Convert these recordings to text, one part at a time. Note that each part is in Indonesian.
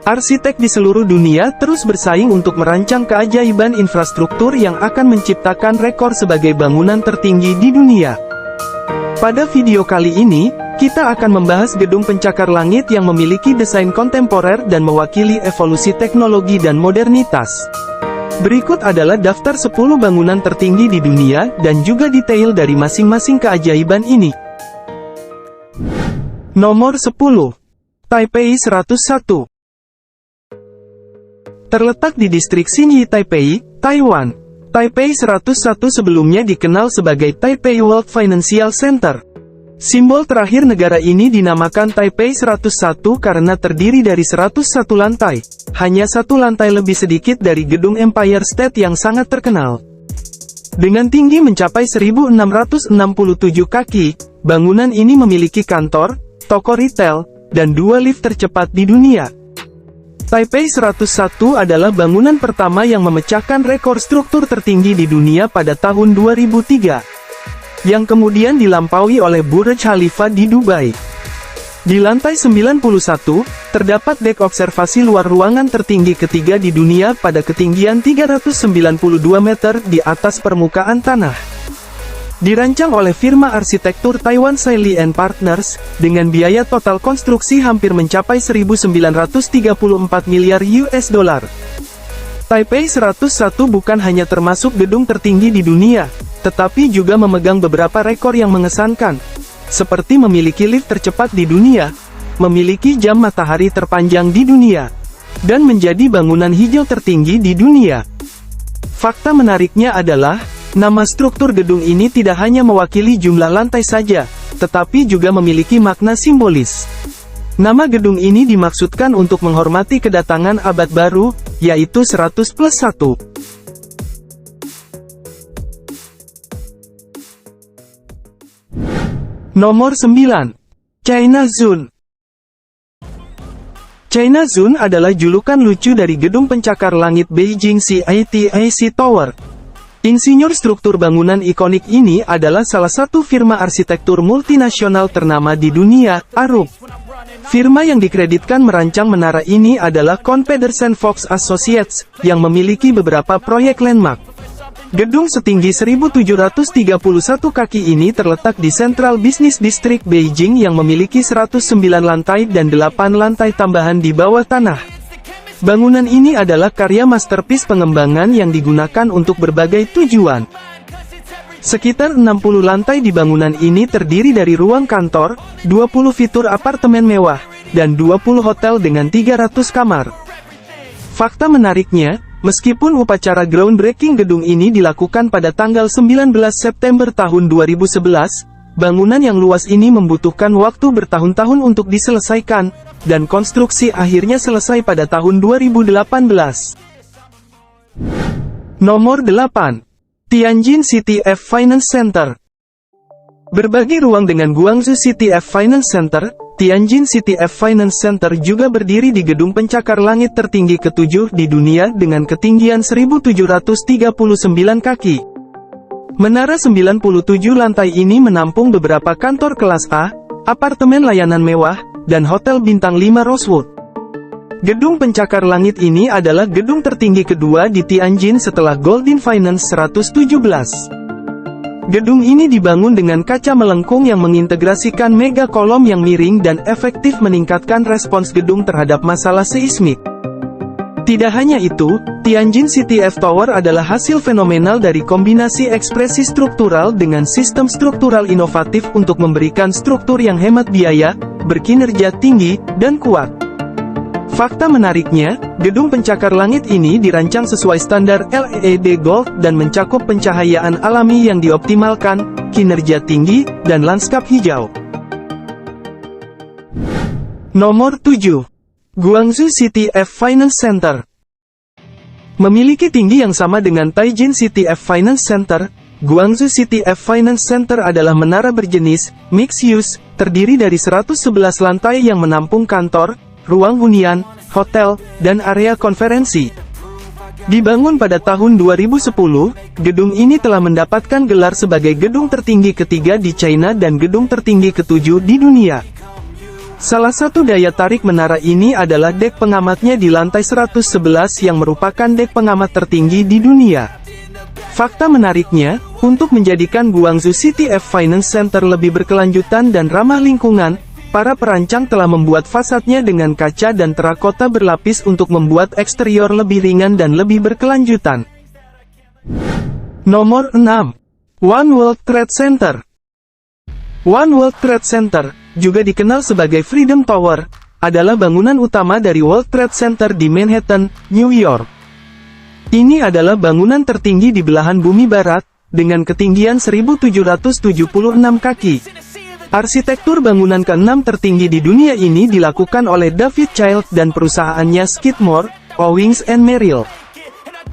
Arsitek di seluruh dunia terus bersaing untuk merancang keajaiban infrastruktur yang akan menciptakan rekor sebagai bangunan tertinggi di dunia. Pada video kali ini, kita akan membahas gedung pencakar langit yang memiliki desain kontemporer dan mewakili evolusi teknologi dan modernitas. Berikut adalah daftar 10 bangunan tertinggi di dunia dan juga detail dari masing-masing keajaiban ini. Nomor 10. Taipei 101. Terletak di distrik Xinyi Taipei, Taiwan. Taipei 101 sebelumnya dikenal sebagai Taipei World Financial Center. Simbol terakhir negara ini dinamakan Taipei 101 karena terdiri dari 101 lantai. Hanya satu lantai lebih sedikit dari gedung Empire State yang sangat terkenal. Dengan tinggi mencapai 1667 kaki, bangunan ini memiliki kantor, toko retail, dan 2 lift tercepat di dunia. Taipei 101 adalah bangunan pertama yang memecahkan rekor struktur tertinggi di dunia pada tahun 2003. Yang kemudian dilampaui oleh Burj Khalifa di Dubai. Di lantai 91, terdapat dek observasi luar ruangan tertinggi ketiga di dunia pada ketinggian 392 meter di atas permukaan tanah. Dirancang oleh firma arsitektur Taiwan Shiley & Partners, dengan biaya total konstruksi hampir mencapai 1.934 miliar US dollar. Taipei 101 bukan hanya termasuk gedung tertinggi di dunia, tetapi juga memegang beberapa rekor yang mengesankan, seperti memiliki lift tercepat di dunia, memiliki jam matahari terpanjang di dunia, dan menjadi bangunan hijau tertinggi di dunia. Fakta menariknya adalah, nama struktur gedung ini tidak hanya mewakili jumlah lantai saja, tetapi juga memiliki makna simbolis. Nama gedung ini dimaksudkan untuk menghormati kedatangan abad baru, yaitu 100+1. Nomor 9. China Zone. China Zone adalah julukan lucu dari gedung pencakar langit Beijing CITIC Tower. Insinyur struktur bangunan ikonik ini adalah salah satu firma arsitektur multinasional ternama di dunia, Arup. Firma yang dikreditkan merancang menara ini adalah Confederation Fox Associates, yang memiliki beberapa proyek landmark. Gedung setinggi 1731 kaki ini terletak di Central Business District Beijing yang memiliki 109 lantai dan 8 lantai tambahan di bawah tanah. Bangunan ini adalah karya masterpiece pengembangan yang digunakan untuk berbagai tujuan. Sekitar 60 lantai di bangunan ini terdiri dari ruang kantor, 20 fitur apartemen mewah, dan 20 hotel dengan 300 kamar. Fakta menariknya, meskipun upacara groundbreaking gedung ini dilakukan pada tanggal 19 September tahun 2011, bangunan yang luas ini membutuhkan waktu bertahun-tahun untuk diselesaikan, dan konstruksi akhirnya selesai pada tahun 2018. Nomor 8. Tianjin CTF Finance Center. Berbagi ruang dengan Guangzhou CTF Finance Center, Tianjin CTF Finance Center juga berdiri di gedung pencakar langit tertinggi ke-7 di dunia dengan ketinggian 1739 kaki. Menara 97 lantai ini menampung beberapa kantor kelas A, apartemen layanan mewah, dan hotel bintang 5 Rosewood. Gedung pencakar langit ini adalah gedung tertinggi kedua di Tianjin setelah Golden Finance 117. Gedung ini dibangun dengan kaca melengkung yang mengintegrasikan mega kolom yang miring dan efektif meningkatkan respons gedung terhadap masalah seismik. Tidak hanya itu, Tianjin CTF Tower adalah hasil fenomenal dari kombinasi ekspresi struktural dengan sistem struktural inovatif untuk memberikan struktur yang hemat biaya, berkinerja tinggi, dan kuat. Fakta menariknya, gedung pencakar langit ini dirancang sesuai standar LEED Gold dan mencakup pencahayaan alami yang dioptimalkan, kinerja tinggi, dan lanskap hijau. Nomor 7. Guangzhou CTF Finance Center. Memiliki tinggi yang sama dengan Tianjin CTF Finance Center, Guangzhou CTF Finance Center adalah menara berjenis, mixed use, terdiri dari 111 lantai yang menampung kantor, ruang hunian, hotel, dan area konferensi. Dibangun pada tahun 2010, gedung ini telah mendapatkan gelar sebagai gedung tertinggi ketiga di China dan gedung tertinggi ke-7 di dunia. Salah satu daya tarik menara ini adalah dek pengamatnya di lantai 111 yang merupakan dek pengamat tertinggi di dunia. Fakta menariknya, untuk menjadikan Guangzhou City F-Finance Center lebih berkelanjutan dan ramah lingkungan, para perancang telah membuat fasadnya dengan kaca dan terakota berlapis untuk membuat eksterior lebih ringan dan lebih berkelanjutan. Nomor 6. One World Trade Center. One World Trade Center, juga dikenal sebagai Freedom Tower, adalah bangunan utama dari World Trade Center di Manhattan, New York. Ini adalah bangunan tertinggi di belahan bumi barat, dengan ketinggian 1776 kaki. Arsitektur bangunan ke-6 tertinggi di dunia ini dilakukan oleh David Child dan perusahaannya Skidmore, Owings and Merrill.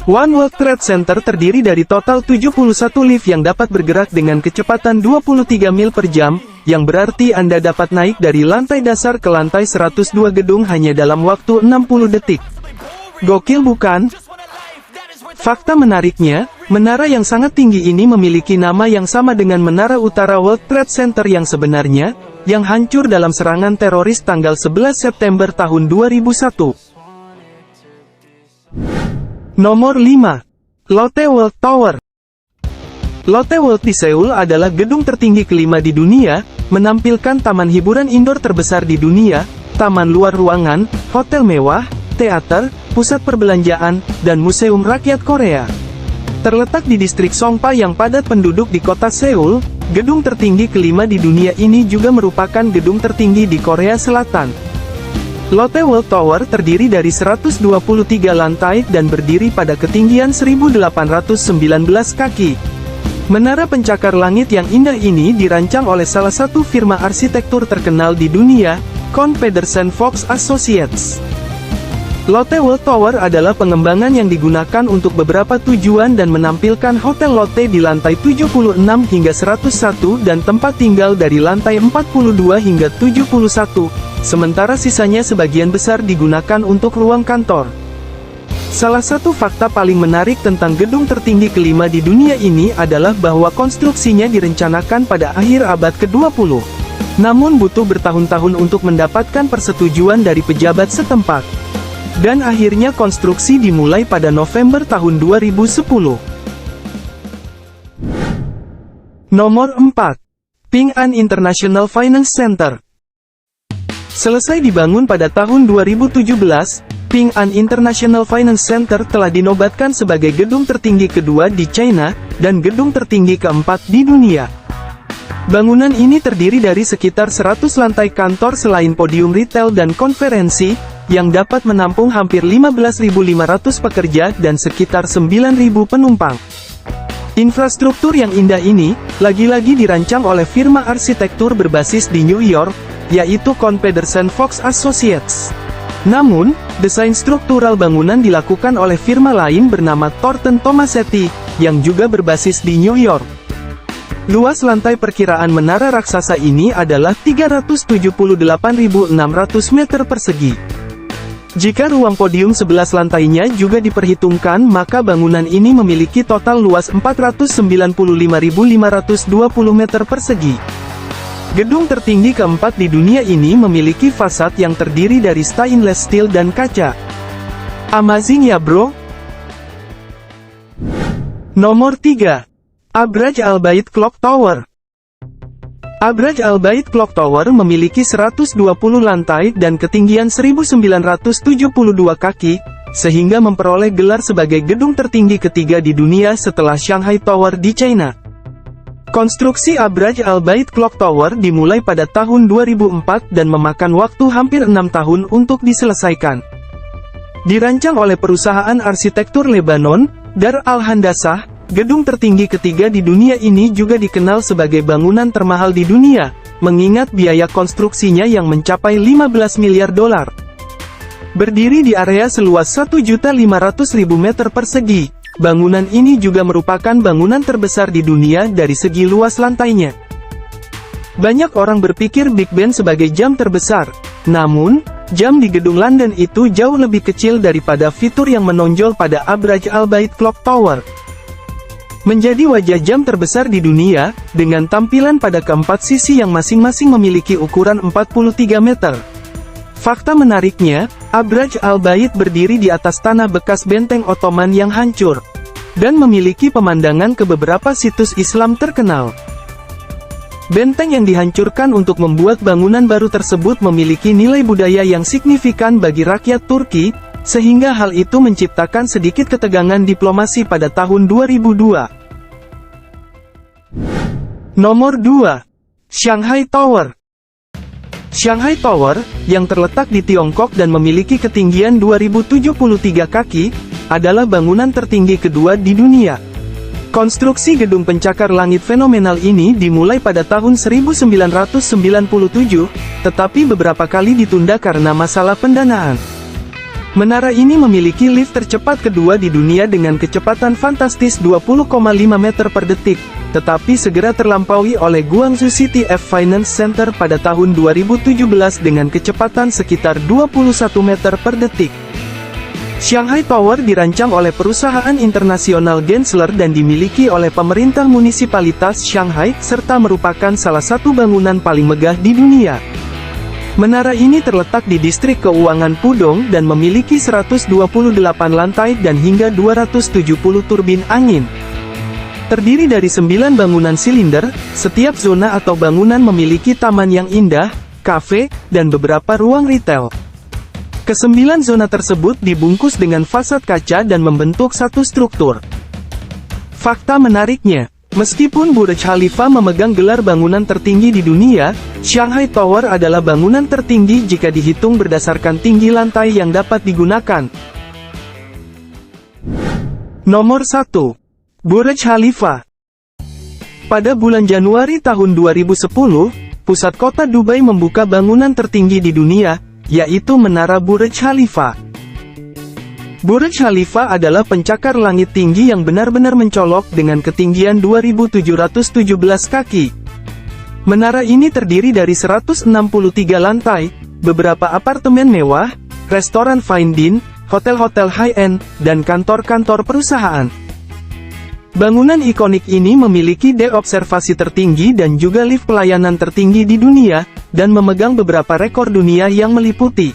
One World Trade Center terdiri dari total 71 lift yang dapat bergerak dengan kecepatan 23 mil per jam, yang berarti Anda dapat naik dari lantai dasar ke lantai 102 gedung hanya dalam waktu 60 detik. Gokil bukan? Fakta menariknya, menara yang sangat tinggi ini memiliki nama yang sama dengan Menara Utara World Trade Center yang sebenarnya, yang hancur dalam serangan teroris tanggal 11 September tahun 2001. Nomor 5. Lotte World Tower. Lotte World di Seoul adalah gedung tertinggi kelima di dunia, menampilkan taman hiburan indoor terbesar di dunia, taman luar ruangan, hotel mewah, teater, pusat perbelanjaan, dan museum rakyat Korea. Terletak di distrik Songpa yang padat penduduk di kota Seoul, gedung tertinggi kelima di dunia ini juga merupakan gedung tertinggi di Korea Selatan. Lotte World Tower terdiri dari 123 lantai dan berdiri pada ketinggian 1819 kaki. Menara pencakar langit yang indah ini dirancang oleh salah satu firma arsitektur terkenal di dunia, Kohn Pedersen Fox Associates. Lotte World Tower adalah pengembangan yang digunakan untuk beberapa tujuan dan menampilkan Hotel Lotte di lantai 76 hingga 101 dan tempat tinggal dari lantai 42 hingga 71, sementara sisanya sebagian besar digunakan untuk ruang kantor. Salah satu fakta paling menarik tentang gedung tertinggi kelima di dunia ini adalah bahwa konstruksinya direncanakan pada akhir abad ke-20. Namun butuh bertahun-tahun untuk mendapatkan persetujuan dari pejabat setempat. Dan akhirnya konstruksi dimulai pada November tahun 2010. Nomor 4. Ping An International Finance Center. Selesai dibangun pada tahun 2017, Ping An International Finance Center telah dinobatkan sebagai gedung tertinggi kedua di China, dan gedung tertinggi keempat di dunia. Bangunan ini terdiri dari sekitar 100 lantai kantor selain podium retail dan konferensi, yang dapat menampung hampir 15.500 pekerja dan sekitar 9.000 penumpang. Infrastruktur yang indah ini, lagi-lagi dirancang oleh firma arsitektur berbasis di New York, yaitu Kohn Pedersen Fox Associates. Namun, desain struktural bangunan dilakukan oleh firma lain bernama Thornton Tomasetti, yang juga berbasis di New York. Luas lantai perkiraan menara raksasa ini adalah 378.600 meter persegi. Jika ruang podium 11 lantainya juga diperhitungkan, maka bangunan ini memiliki total luas 495.520 meter persegi. Gedung tertinggi keempat di dunia ini memiliki fasad yang terdiri dari stainless steel dan kaca. Amazing ya bro? Nomor 3. Abraj Al Bait Clock Tower. Abraj Al Bait Clock Tower memiliki 120 lantai dan ketinggian 1972 kaki, sehingga memperoleh gelar sebagai gedung tertinggi ketiga di dunia setelah Shanghai Tower di China. Konstruksi Abraj Al Bait Clock Tower dimulai pada tahun 2004 dan memakan waktu hampir 6 tahun untuk diselesaikan. Dirancang oleh perusahaan arsitektur Lebanon, Dar Al-Handasah, gedung tertinggi ketiga di dunia ini juga dikenal sebagai bangunan termahal di dunia, mengingat biaya konstruksinya yang mencapai 15 miliar dolar. Berdiri di area seluas 1.500.000 meter persegi, bangunan ini juga merupakan bangunan terbesar di dunia dari segi luas lantainya. Banyak orang berpikir Big Ben sebagai jam terbesar, namun, jam di gedung London itu jauh lebih kecil daripada fitur yang menonjol pada Abraj Al Bait Clock Tower. Menjadi wajah jam terbesar di dunia, dengan tampilan pada keempat sisi yang masing-masing memiliki ukuran 43 meter. Fakta menariknya, Abraj al-Bait berdiri di atas tanah bekas benteng Ottoman yang hancur, dan memiliki pemandangan ke beberapa situs Islam terkenal. Benteng yang dihancurkan untuk membuat bangunan baru tersebut memiliki nilai budaya yang signifikan bagi rakyat Turki, sehingga hal itu menciptakan sedikit ketegangan diplomasi pada tahun 2002. Nomor 2. Shanghai Tower. Shanghai Tower, yang terletak di Tiongkok dan memiliki ketinggian 2073 kaki, adalah bangunan tertinggi kedua di dunia. Konstruksi gedung pencakar langit fenomenal ini dimulai pada tahun 1997, tetapi beberapa kali ditunda karena masalah pendanaan. Menara ini memiliki lift tercepat kedua di dunia dengan kecepatan fantastis 20,5 meter per detik, tetapi segera terlampaui oleh Guangzhou City Finance Center pada tahun 2017 dengan kecepatan sekitar 21 meter per detik. Shanghai Tower dirancang oleh perusahaan internasional Gensler dan dimiliki oleh pemerintah munisipalitas Shanghai, serta merupakan salah satu bangunan paling megah di dunia. Menara ini terletak di distrik keuangan Pudong dan memiliki 128 lantai dan hingga 270 turbin angin. Terdiri dari 9 bangunan silinder, setiap zona atau bangunan memiliki taman yang indah, kafe, dan beberapa ruang retail. Kesembilan zona tersebut dibungkus dengan fasad kaca dan membentuk satu struktur. Fakta menariknya, meskipun Burj Khalifa memegang gelar bangunan tertinggi di dunia, Shanghai Tower adalah bangunan tertinggi jika dihitung berdasarkan tinggi lantai yang dapat digunakan. Nomor 1. Burj Khalifa. Pada bulan Januari tahun 2010, pusat kota Dubai membuka bangunan tertinggi di dunia, yaitu Menara Burj Khalifa. Burj Khalifa adalah pencakar langit tinggi yang benar-benar mencolok dengan ketinggian 2.717 kaki. Menara ini terdiri dari 163 lantai, beberapa apartemen mewah, restoran fine dining, hotel-hotel high-end, dan kantor-kantor perusahaan. Bangunan ikonik ini memiliki dek observasi tertinggi dan juga lift pelayanan tertinggi di dunia, dan memegang beberapa rekor dunia yang meliputi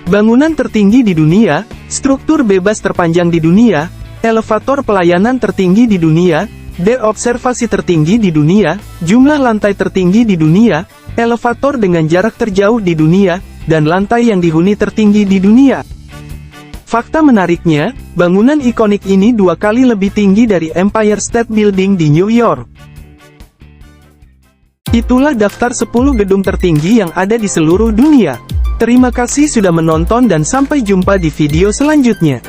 bangunan tertinggi di dunia, struktur bebas terpanjang di dunia, elevator pelayanan tertinggi di dunia, dek observasi tertinggi di dunia, jumlah lantai tertinggi di dunia, elevator dengan jarak terjauh di dunia, dan lantai yang dihuni tertinggi di dunia. Fakta menariknya, bangunan ikonik ini 2 kali lebih tinggi dari Empire State Building di New York. Itulah daftar 10 gedung tertinggi yang ada di seluruh dunia. Terima kasih sudah menonton dan sampai jumpa di video selanjutnya.